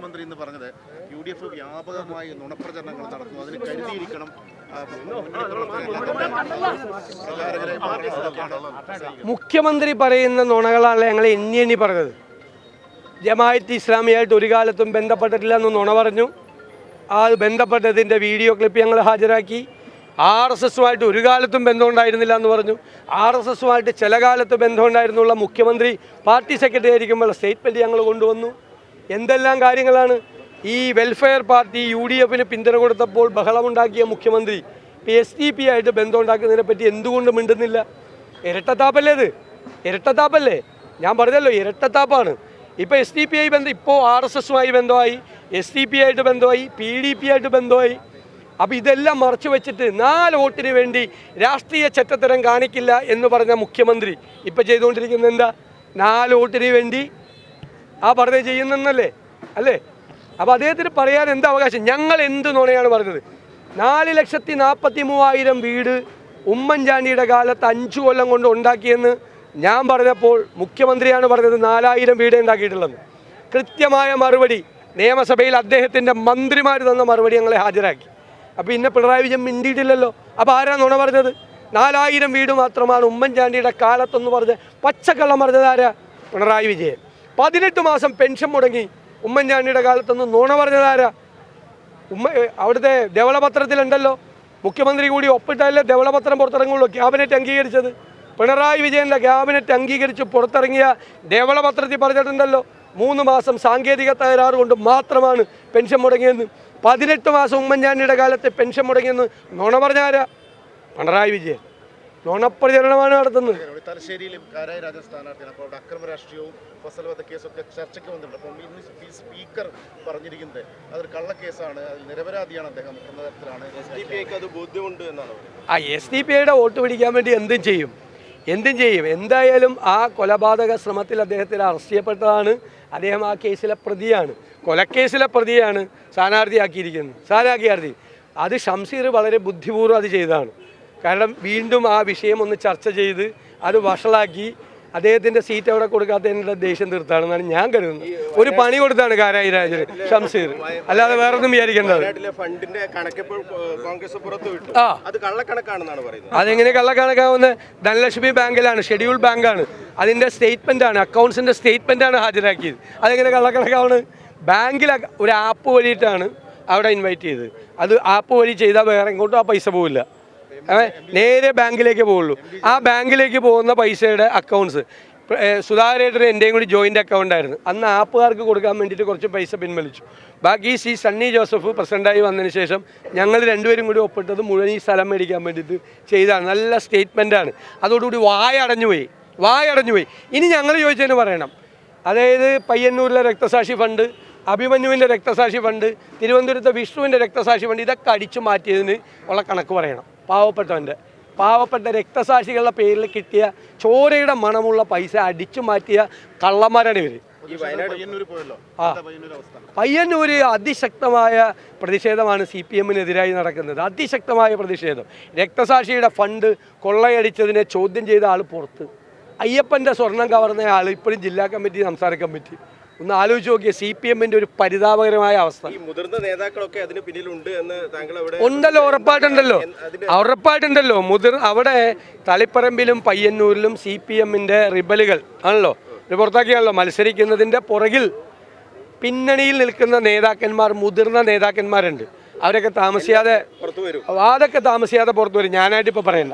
മുഖ്യമന്ത്രി എന്ന് പറഞ്ഞത് UDF വ്യാപകമായി നുണപ്രചരണങ്ങൾ നടത്തുന്നു, അതിന് കരുതിയിരിക്കണം. മുഖ്യമന്ത്രി പറയുന്ന നുണകളാണ് ഞങ്ങൾ എണ്ണി പറഞ്ഞത്. ജമാഅത്ത് ഇസ്ലാമിയായിട്ട് ഒരു കാലത്തും ബന്ധപ്പെട്ടിട്ടില്ല എന്ന് നുണ പറഞ്ഞു. ആ ബന്ധപ്പെട്ടതിൻ്റെ വീഡിയോ ക്ലിപ്പ് ഞങ്ങൾ ഹാജരാക്കി. RSSുമായിട്ട് ഒരു കാലത്തും ബന്ധമുണ്ടായിരുന്നില്ല എന്ന് പറഞ്ഞു. RSSുമായിട്ട് ചില കാലത്ത് ബന്ധമുണ്ടായിരുന്നുള്ള മുഖ്യമന്ത്രി പാർട്ടി സെക്രട്ടറി ആയിരിക്കുമ്പോൾ സ്റ്റേറ്റ്മെൻറ്റ് ഞങ്ങൾ കൊണ്ടുവന്നു. എന്തെല്ലാം കാര്യങ്ങളാണ്. ഈ വെൽഫെയർ പാർട്ടി UDFന് പിന്തുണ കൊടുത്തപ്പോൾ ബഹളമുണ്ടാക്കിയ മുഖ്യമന്ത്രി SDP ആയിട്ട് ബന്ധമുണ്ടാക്കുന്നതിനെ പറ്റി എന്തുകൊണ്ട് മിണ്ടുന്നില്ല? ഇരട്ടത്താപ്പല്ലേ ഇത്? ഇരട്ടത്താപ്പല്ലേ? ഞാൻ പറഞ്ഞല്ലോ, ഇരട്ടത്താപ്പാണ്. ഇപ്പോൾ SDP ആയി ബന്ധം, ഇപ്പോൾ RSSുമായി ബന്ധമായി, SDP ആയിട്ട് ബന്ധമായി, PDP ആയിട്ട് ബന്ധമായി. അപ്പോൾ ഇതെല്ലാം മറച്ചു വെച്ചിട്ട് 4 വോട്ടിന് വേണ്ടി രാഷ്ട്രീയ ചെറ്റത്തരം കാണിക്കില്ല എന്ന് പറഞ്ഞ മുഖ്യമന്ത്രി ഇപ്പോൾ ചെയ്തുകൊണ്ടിരിക്കുന്നത് എന്താ? 4 വോട്ടിന് വേണ്ടി പറഞ്ഞ് ചെയ്യുന്നല്ലേ അല്ലേ? അപ്പോൾ അദ്ദേഹത്തിന് പറയാൻ എന്താ അവകാശം? ഞങ്ങൾ എന്ത് നുണയാണ് പറഞ്ഞത്? 4,43,000 വീട് ഉമ്മൻചാണ്ടിയുടെ കാലത്ത് 5 കൊല്ലം കൊണ്ട് ഉണ്ടാക്കിയെന്ന് ഞാൻ പറഞ്ഞപ്പോൾ മുഖ്യമന്ത്രിയാണ് പറഞ്ഞത് 4,000 വീട് ഉണ്ടാക്കിയിട്ടുള്ളത്. കൃത്യമായ മറുപടി നിയമസഭയിൽ അദ്ദേഹത്തിൻ്റെ മന്ത്രിമാർ തന്ന മറുപടി ഞങ്ങളെ ഹാജരാക്കി. അപ്പോൾ ഇന്നെ പിണറായി വിജയൻ മിണ്ടിയിട്ടില്ലല്ലോ. അപ്പോൾ ആരാ നുണ പറഞ്ഞത്? 4,000 വീട് മാത്രമാണ് ഉമ്മൻചാണ്ടിയുടെ കാലത്തെന്ന് പറഞ്ഞ് പച്ചക്കള്ളം പറഞ്ഞത് ആരാ? പിണറായി വിജയൻ. 18 മാസം പെൻഷൻ മുടങ്ങി ഉമ്മൻചാണ്ടിയുടെ കാലത്തൊന്ന് നുണ പറഞ്ഞതാരാ? അവിടുത്തെ ധവളപത്രത്തിലുണ്ടല്ലോ, മുഖ്യമന്ത്രി കൂടി ഒപ്പിട്ടല്ലേ ധവളപത്രം പുറത്തിറങ്ങുള്ളൂ. ക്യാബിനറ്റ് അംഗീകരിച്ചത് പിണറായി വിജയൻ്റെ ക്യാബിനറ്റ് അംഗീകരിച്ച് പുറത്തിറങ്ങിയ ധവളപത്രത്തിൽ പറഞ്ഞിട്ടുണ്ടല്ലോ 3 മാസം സാങ്കേതിക തകരാറ് കൊണ്ട് മാത്രമാണ് പെൻഷൻ മുടങ്ങിയെന്ന്. 18 മാസം ഉമ്മൻചാണ്ടിയുടെ കാലത്ത് പെൻഷൻ മുടങ്ങിയെന്ന് നുണ പറഞ്ഞാരാ? പിണറായി വിജയൻ. നുണപ്രചരണമാണ് നടത്തുന്നത്. തലശ്ശേരിയിലും കാരായ രാജസ്ഥാനാർത്ഥിയാണ്. അപ്പോൾ അവിടെ അക്രമ രാഷ്ട്രീയവും ഫസൽവധ കേസൊക്കെ ചർച്ചയ്ക്ക് വന്നിട്ടുണ്ട്. അപ്പം ഇന്ന് സ്പീക്കർ പറഞ്ഞിരിക്കുന്നത് അതൊരു കള്ളക്കേസാണ്, അതിൽ നിരപരാധിയാണ് അദ്ദേഹം എന്ന തരത്തിലാണ്. SDP അത് ബോധ്യമുണ്ട് എന്നാണ്. SDP വോട്ട് പിടിക്കാൻ വേണ്ടി എന്തും ചെയ്യും. എന്തായാലും ആ കൊലപാതക ശ്രമത്തിൽ അദ്ദേഹത്തിൽ അറസ്റ്റ് ചെയ്യപ്പെട്ടതാണ്. അദ്ദേഹം ആ കേസിലെ പ്രതിയാണ്, കൊലക്കേസിലെ പ്രതിയാണ് സ്ഥാനാർത്ഥി. അത് ഷംസീർ വളരെ ബുദ്ധിപൂർവ്വം അത് ചെയ്തതാണ്. കാരണം വീണ്ടും ആ വിഷയം ഒന്ന് ചർച്ച ചെയ്ത് അത് വഷളാക്കി അദ്ദേഹത്തിൻ്റെ സീറ്റ് അവിടെ കൊടുക്കാത്തതിനുള്ള ദേഷ്യം തീർത്താണെന്നാണ് ഞാൻ കരുതുന്നത്. ഒരു പണി കൊടുത്താണ് കാരായി രാജന് ഷംസീർ, അല്ലാതെ വേറൊന്നും വിചാരിക്കേണ്ടത്. അതെങ്ങനെ കള്ളക്കണക്കാവുന്നത്? ധനലക്ഷ്മി ബാങ്കിലാണ്, ഷെഡ്യൂൾ ബാങ്കാണ്, അതിൻ്റെ സ്റ്റേറ്റ്മെൻറ്റാണ്, അക്കൗണ്ട്സിൻ്റെ സ്റ്റേറ്റ്മെൻറ്റാണ് ഹാജരാക്കിയത്. അതെങ്ങനെ കള്ളക്കണക്കാവുന്നത്? ബാങ്കിൽ ഒരു ആപ്പ് വഴിയിട്ടാണ് അവിടെ ഇൻവൈറ്റ് ചെയ്തത്. അത് ആപ്പ് വഴി ചെയ്താൽ വേറെ എങ്ങോട്ടും ആ പൈസ പോവില്ല, നേരെ ബാങ്കിലേക്ക് പോവുള്ളൂ. ആ ബാങ്കിലേക്ക് പോകുന്ന പൈസയുടെ അക്കൗണ്ട്സ് സുധാകരേട്ടന് എൻ്റെയും കൂടി ജോയിൻ്റ് അക്കൗണ്ടായിരുന്നു. അന്ന് ആപ്പുകാർക്ക് കൊടുക്കാൻ വേണ്ടിയിട്ട് കുറച്ച് പൈസ പിൻവലിച്ചു. ബാക്കി സണ്ണി ജോസഫ് പ്രസിഡൻ്റായി വന്നതിന് ശേഷം ഞങ്ങൾ രണ്ടുപേരും കൂടി ഒപ്പിട്ടത് മുഴുവൻ ഈ സ്ഥലം മേടിക്കാൻ വേണ്ടിയിട്ട് ചെയ്താണ്. നല്ല സ്റ്റേറ്റ്മെൻറ്റാണ്. അതോടുകൂടി വായടഞ്ഞു പോയി. ഇനി ഞങ്ങൾ ചോദിച്ചതിന് പറയണം. അതായത് പയ്യന്നൂരിലെ രക്തസാക്ഷി ഫണ്ട്, അഭിമന്യുവിൻ്റെ രക്തസാക്ഷി ഫണ്ട്, തിരുവനന്തപുരത്തെ വിഷ്ണുവിൻ്റെ രക്തസാക്ഷി ഫണ്ട്, ഇതൊക്കെ അടിച്ചു മാറ്റിയതിന് ഉള്ള കണക്ക് പറയണം. പാവപ്പെട്ട രക്തസാക്ഷികളുടെ പേരിൽ കിട്ടിയ ചോരയുടെ മണമുള്ള പൈസ അടിച്ചു മാറ്റിയ കള്ളന്മാരാണ് ഇവർ. പയ്യന്നൂര് അതിശക്തമായ പ്രതിഷേധമാണ് CPMനെതിരായി നടക്കുന്നത്. അതിശക്തമായ പ്രതിഷേധം. രക്തസാക്ഷിയുടെ ഫണ്ട് കൊള്ളയടിച്ചതിനെ ചോദ്യം ചെയ്ത ആൾ പുറത്ത്, അയ്യപ്പൻ്റെ സ്വർണം കവർന്ന ആൾ ഇപ്പോഴും ജില്ലാ കമ്മിറ്റി, സംസ്ഥാന കമ്മിറ്റി. ഒന്ന് ആലോചിച്ച് നോക്കിയ CPMൻ്റെ ഒരു പരിതാപകരമായ അവസ്ഥ. മുതിർന്ന നേതാക്കളൊക്കെ അതിന് പിന്നിലുണ്ട് എന്ന് താങ്കൾ ഉണ്ടല്ലോ, ഉറപ്പായിട്ടുണ്ടല്ലോ. അവിടെ തളിപ്പറമ്പിലും പയ്യന്നൂരിലും CPMൻ്റെ റിബലുകൾ ആണല്ലോ, പുറത്താക്കിയാണല്ലോ മത്സരിക്കുന്നതിൻ്റെ പുറകിൽ പിന്നണിയിൽ നിൽക്കുന്ന നേതാക്കന്മാർ, മുതിർന്ന നേതാക്കന്മാരുണ്ട്. അതൊക്കെ താമസിയാതെ പുറത്തു വരും. ഞാനായിട്ട് ഇപ്പോൾ പറയണ്ട.